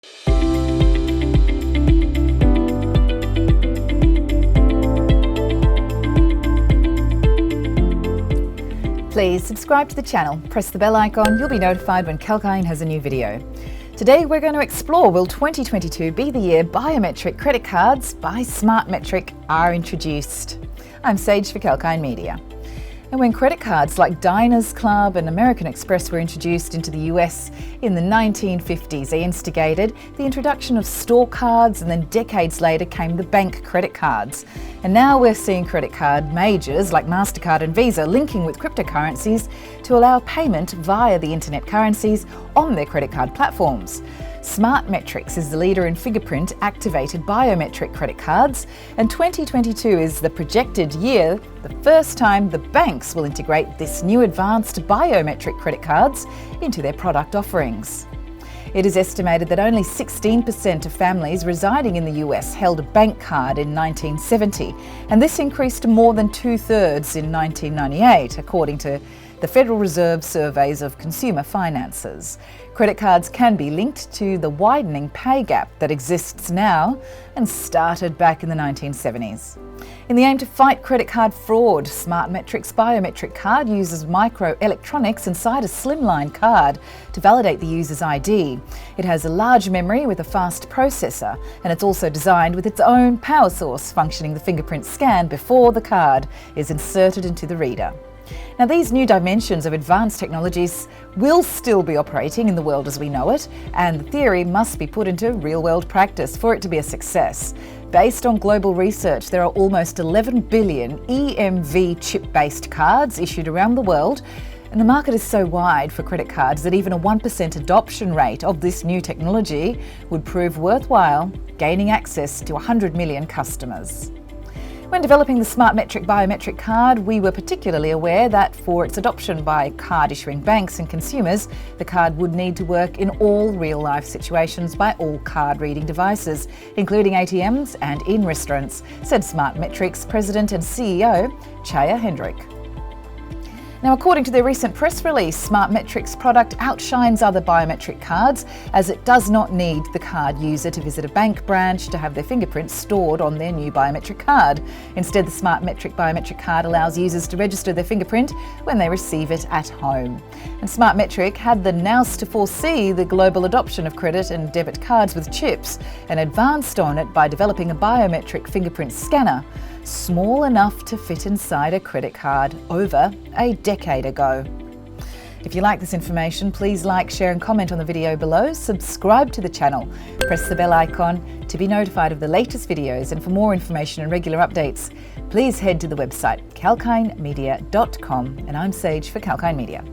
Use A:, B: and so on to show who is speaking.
A: Please subscribe to the channel, press the bell icon, you'll be notified when Kalkine has a new video. Today we're going to explore, will 2022 be the year biometric credit cards by SmartMetric are introduced? I'm Sage for Kalkine Media. And when credit cards like Diners Club and American Express were introduced into the US in the 1950s, they instigated the introduction of store cards, and then decades later came the bank credit cards. And now we're seeing credit card majors like MasterCard and Visa linking with cryptocurrencies to allow payment via the internet currencies on their credit card platforms. SmartMetrics is the leader in fingerprint activated biometric credit cards, and 2022 is the projected year, the first time the banks will integrate this new advanced biometric credit cards into their product offerings. It is estimated that only 16% of families residing in the US held a bank card in 1970, and this increased to more than 2/3 in 1998, according to the Federal Reserve surveys of consumer finances. Credit cards can be linked to the widening pay gap that exists now and started back in the 1970s. In the aim to fight credit card fraud, SmartMetrics biometric card uses microelectronics inside a slimline card to validate the user's ID. It has a large memory with a fast processor, and it's also designed with its own power source functioning the fingerprint scan before the card is inserted into the reader. Now, these new dimensions of advanced technologies will still be operating in the world as we know it, and the theory must be put into real-world practice for it to be a success. Based on global research, there are almost 11 billion EMV chip-based cards issued around the world, and the market is so wide for credit cards that even a 1% adoption rate of this new technology would prove worthwhile, gaining access to 100 million customers. When developing the SmartMetric biometric card, we were particularly aware that for its adoption by card-issuing banks and consumers, the card would need to work in all real-life situations by all card-reading devices, including ATMs and in restaurants, said SmartMetrics President and CEO, Chaya Hendrick. Now, according to their recent press release, SmartMetrics product outshines other biometric cards as it does not need the card user to visit a bank branch to have their fingerprints stored on their new biometric card. Instead, the SmartMetric biometric card allows users to register their fingerprint when they receive it at home. And SmartMetric had the nouse to foresee the global adoption of credit and debit cards with chips, and advanced on it by developing a biometric fingerprint scanner, small enough to fit inside a credit card over a decade ago. If you like this information, please like, share and comment on the video below, subscribe to the channel, press the bell icon to be notified of the latest videos, and for more information and regular updates, please head to the website kalkinemedia.com, and I'm Sage for Kalkine Media.